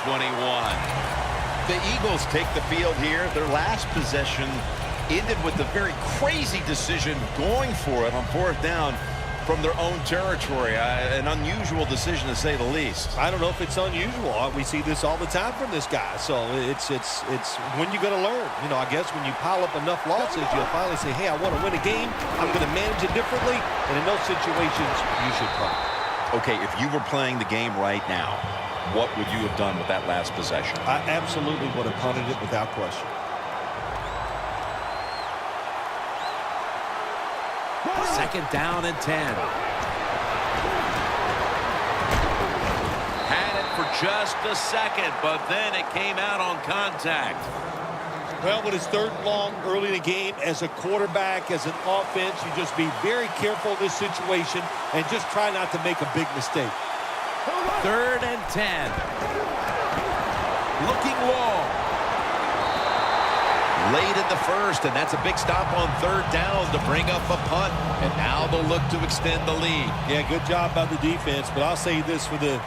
21. The Eagles take the field here. Their last possession ended with a very crazy decision going for it on 4th down from their own territory. An unusual decision, to say the least. I don't know if it's unusual. We see this all the time from this guy. So it's when you're going to learn. You know, I guess when you pile up enough losses, you'll finally say, hey, I want to win a game. I'm going to manage it differently. And in those situations, you should punt. Okay, if you were playing the game right now, what would you have done with that last possession? I absolutely would have punted it without question. Second down and 10. Had it for just a second, but then it came out on contact. Well, when it's 3rd and long early in the game, as a quarterback, as an offense, you just be very careful in this situation and just try not to make a big mistake. 3rd and 10. Looking long. Late in the first, and that's a big stop on 3rd down to bring up a punt. And now they'll look to extend the lead. Yeah, good job by the defense, but I'll say this for the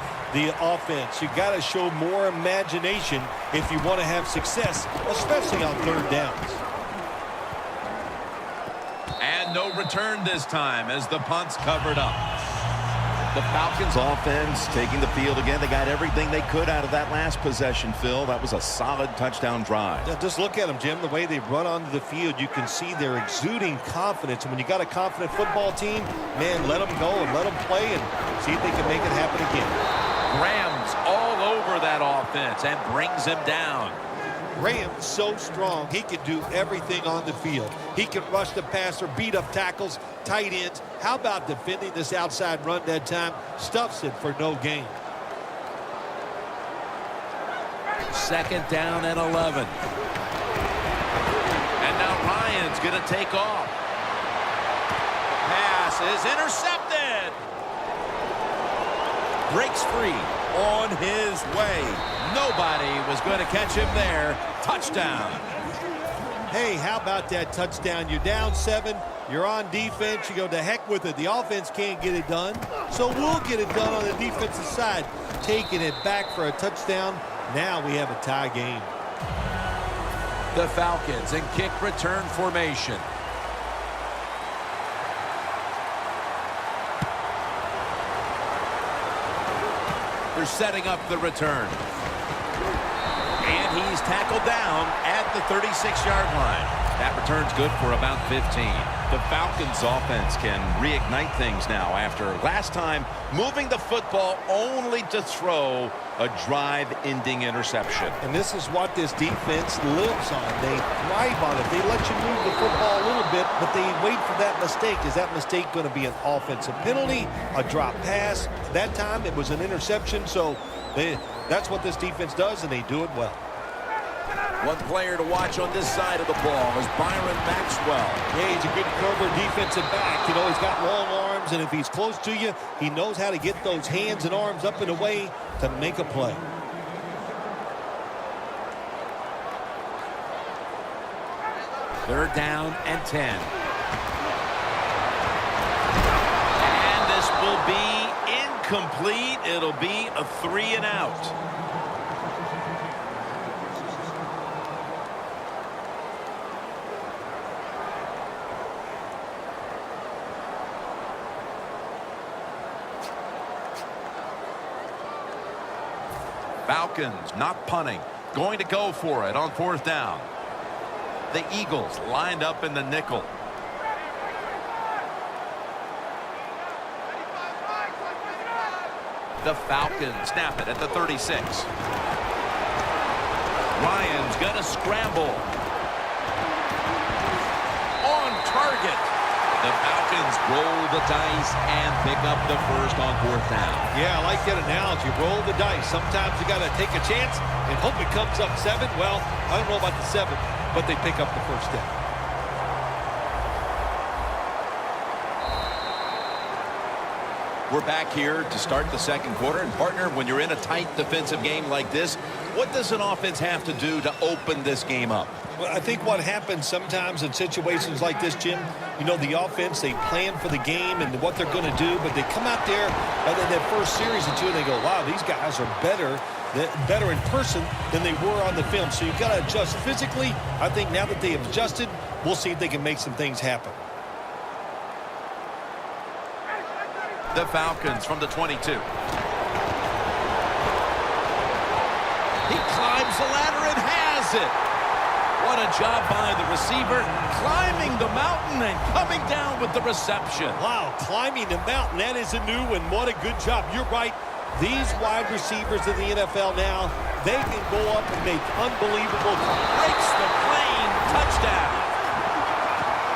offense. You got to show more imagination if you want to have success, especially on 3rd downs. And no return this time as the punt's covered up. The Falcons offense taking the field again. They got everything they could out of that last possession, Phil. That was a solid touchdown drive. Yeah, just look at them, Jim. The way they run onto the field, you can see they're exuding confidence. And when you got a confident football team, man, let them go and let them play and see if they can make it happen again. Graham's all over that offense and brings him down. Graham's so strong, he can do everything on the field. He can rush the passer, beat up tackles, tight ends. How about defending this outside run that time? Stuffs it for no gain. 2nd down and 11. And now Ryan's going to take off. Pass is intercepted. Breaks free on his way. Nobody was going to catch him there. Touchdown. Hey, how about that touchdown? You're down 7. You're on defense. You go to heck with it. The offense can't get it done. So we'll get it done on the defensive side. Taking it back for a touchdown. Now we have a tie game. The Falcons in kick return formation. They're setting up the return. And he's tackled down at the 36-yard line. That return's good for about 15. The Falcons offense can reignite things now after last time moving the football only to throw a drive-ending interception. And this is what this defense lives on. They thrive on it. They let you move the football a little bit, but they wait for that mistake. Is that mistake going to be an offensive penalty, a drop pass? That time it was an interception, so that's what this defense does, and they do it well. One player to watch on this side of the ball is Byron Maxwell. Yeah, he's a good cover defensive back. You know, he's got long arms, and if he's close to you, he knows how to get those hands and arms up and away to make a play. Third down and 10. And this will be incomplete. It'll be a 3-and-out. Falcons not punting, going to go for it on 4th down. The Eagles lined up in the nickel. The Falcons snap it at the 36. Ryan's gonna scramble. On target. The Falcons roll the dice and pick up the first on 4th down. Yeah, I like that analogy. Roll the dice. Sometimes you got to take a chance and hope it comes up 7. Well, I don't know about the 7, but they pick up the first down. We're back here to start the second quarter. And, partner, when you're in a tight defensive game like this, what does an offense have to do to open this game up? Well, I think what happens sometimes in situations like this, Jim, you know, the offense, they plan for the game and what they're going to do, but they come out there in that first series or two and they go, wow, these guys are better better in person than they were on the film. So you've got to adjust physically. I think now that they have adjusted, we'll see if they can make some things happen. The Falcons from the 22. He climbs the ladder and has it. What a job by the receiver, climbing the mountain and coming down with the reception. Wow, climbing the mountain, that is a new one. What a good job. You're right. These wide receivers in the NFL now, they can go up and make unbelievable. Breaks the plane, touchdown.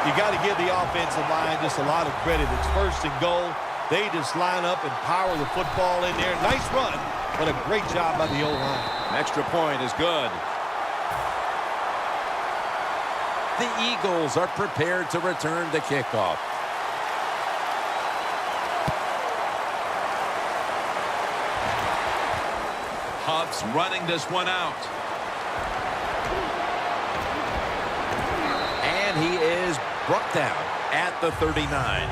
You got to give the offensive line just a lot of credit. It's first and goal. They just line up and power the football in there. Nice run, but a great job by the O-line. An extra point is good. The Eagles are prepared to return the kickoff. Huff's running this one out. And he is brought down at the 39.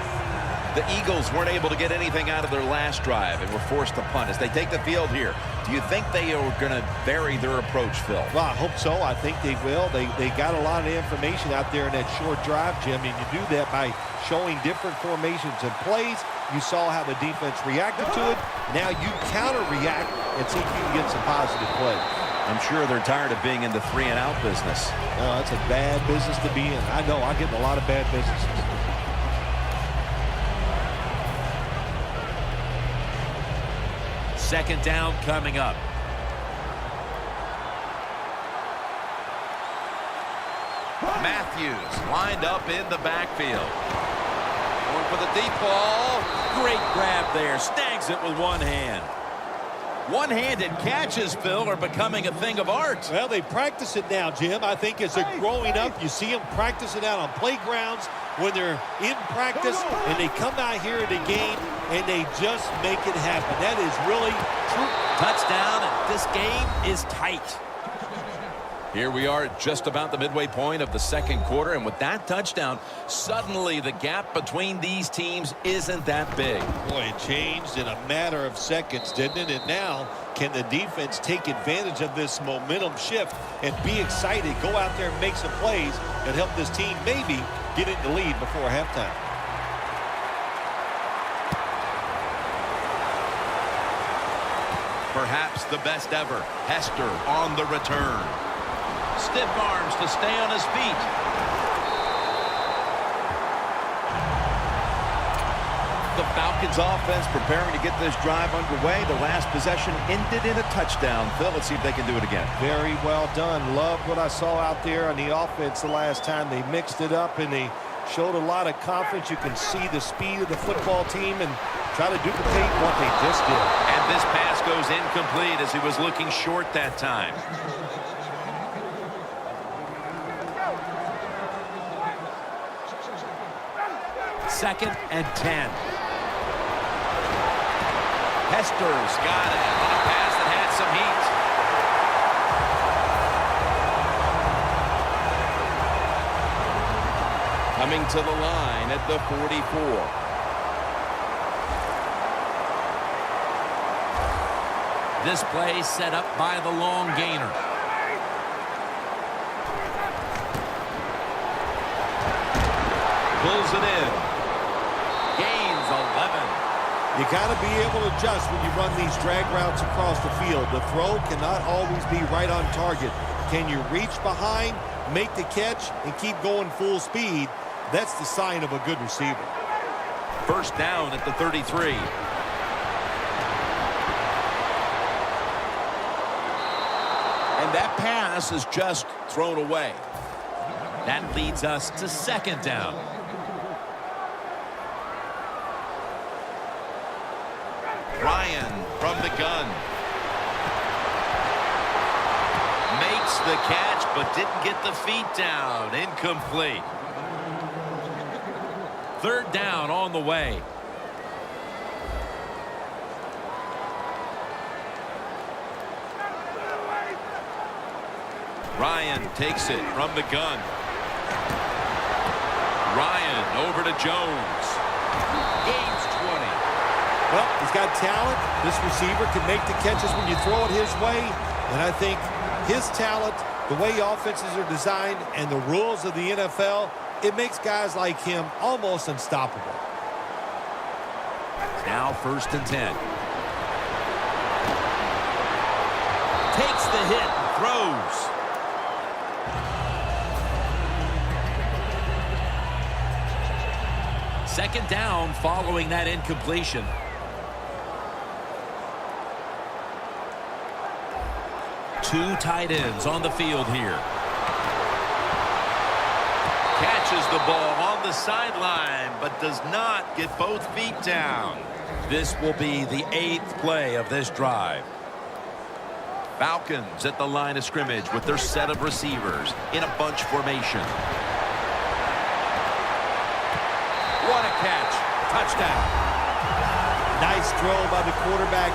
The Eagles weren't able to get anything out of their last drive and were forced to punt. As they take the field here, do you think they are going to vary their approach, Phil? Well, I hope so. I think they will. They got a lot of information out there in that short drive, Jim, and you do that by showing different formations and plays. You saw how the defense reacted to it. Now you counter-react and see if you can get some positive plays. I'm sure they're tired of being in the 3-and-out business. That's a bad business to be in. I know. I get in a lot of bad businesses. Second down coming up. Matthews lined up in the backfield. Going for the deep ball. Great grab there. Snags it with one hand. One-handed catches, Phil, are becoming a thing of art. Well, they practice it now, Jim. I think as they're growing up, you see them practice it out on playgrounds when they're in practice, and they come out here in the game, and they just make it happen. That is really true. Touchdown, and this game is tight. Here we are at just about the midway point of the second quarter, and with that touchdown, suddenly the gap between these teams isn't that big. Boy, it changed in a matter of seconds, didn't it? And now, can the defense take advantage of this momentum shift and be excited, go out there and make some plays and help this team maybe get in the lead before halftime? Perhaps the best ever. Hester on the return. Stiff arms to stay on his feet. The Falcons offense preparing to get this drive underway. The last possession ended in a touchdown. Phil, let's see if they can do it again. Very well done. Loved what I saw out there on the offense the last time. They mixed it up and they showed a lot of confidence. You can see the speed of the football team and try to duplicate what they just did. And this pass goes incomplete as he was looking short that time. Second and 10. Hester's got it on a pass that had some heat. Coming to the line at the 44. This play set up by the long gainer. Pulls it in. Gains 11. You got to be able to adjust when you run these drag routes across the field. The throw cannot always be right on target. Can you reach behind, make the catch, and keep going full speed? That's the sign of a good receiver. First down at the 33. And that pass is just thrown away. That leads us to second down. Ryan from the gun. Makes the catch, but didn't get the feet down. Incomplete. Third down on the way. Ryan takes it from the gun. Ryan over to Jones. Gains 20. Well, he's got talent. This receiver can make the catches when you throw it his way. And I think his talent, the way offenses are designed, and the rules of the NFL, it makes guys like him almost unstoppable. Now 1st and 10. Takes the hit and throws. Second down following that incompletion. Two tight ends on the field here. Catches the ball on the sideline, but does not get both feet down. This will be the 8th play of this drive. Falcons at the line of scrimmage with their set of receivers in a bunch formation. What a catch. Touchdown. Nice throw by the quarterback.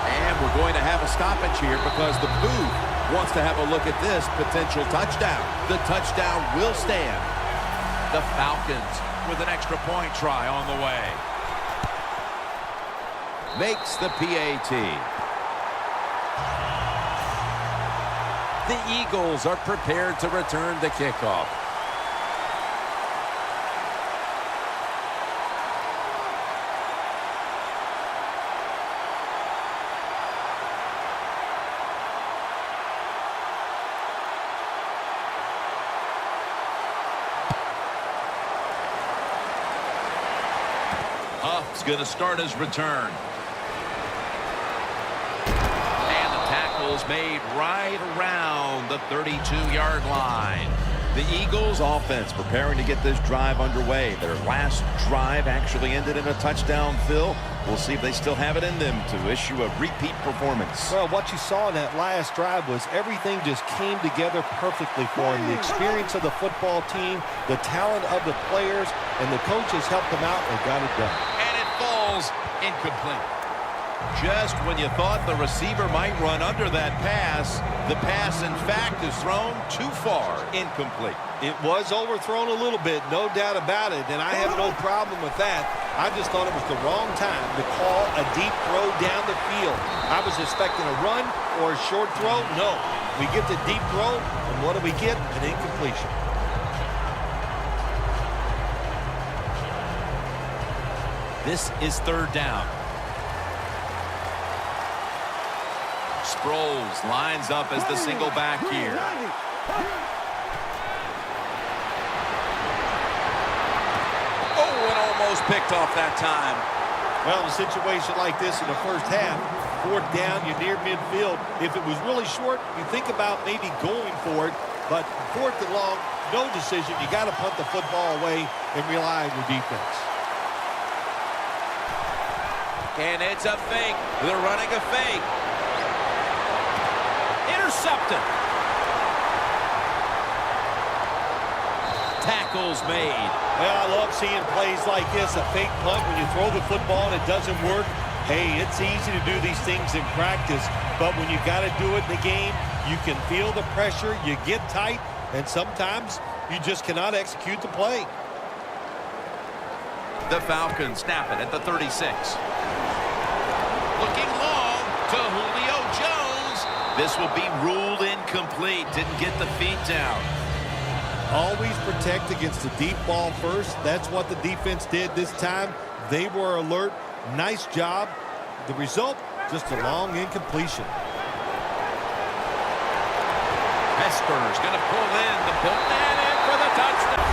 And we're going to have a stoppage here because the booth wants to have a look at this potential touchdown. The touchdown will stand. The Falcons with an extra point try on the way. Makes the PAT. The Eagles are prepared to return the kickoff. Huff's going to start his return. And the tackle's made right around the 32-yard line. The Eagles offense preparing to get this drive underway. Their last drive actually ended in a touchdown, Phil. We'll see if they still have it in them to issue a repeat performance. Well, what you saw in that last drive was everything just came together perfectly for him. The experience of the football team, the talent of the players, and the coaches helped them out and got it done. And it falls incomplete. Just when you thought the receiver might run under that pass, the pass, in fact, is thrown too far. Incomplete. It was overthrown a little bit, no doubt about it, and I have no problem with that. I just thought it was the wrong time to call a deep throw down the field. I was expecting a run or a short throw. No. We get the deep throw, and what do we get? An incompletion. This is 3rd down. Sproles lines up as the single back here. Oh, and almost picked off that time. Well, in a situation like this in the first half, 4th down, you're near midfield. If it was really short, you think about maybe going for it. But 4th and long, no decision. You got to punt the football away and rely on your defense. And it's a fake. They're running a fake. Intercepted. Tackles made. Well, I love seeing plays like this, a fake punt when you throw the football and it doesn't work. Hey, it's easy to do these things in practice, but when you got to do it in the game, you can feel the pressure, you get tight, and sometimes you just cannot execute the play. The Falcons snap it at the 36. Looking long to Julio Jones. This will be ruled incomplete. Didn't get the feet down. Always protect against the deep ball first. That's what the defense did this time. They were alert. Nice job. The result, just a long incompletion. Hesper's going to pull in the Boatman in for the touchdown.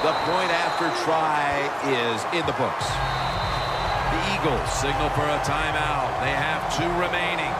The point after try is in the books. The Eagles signal for a timeout. They have 2 remaining.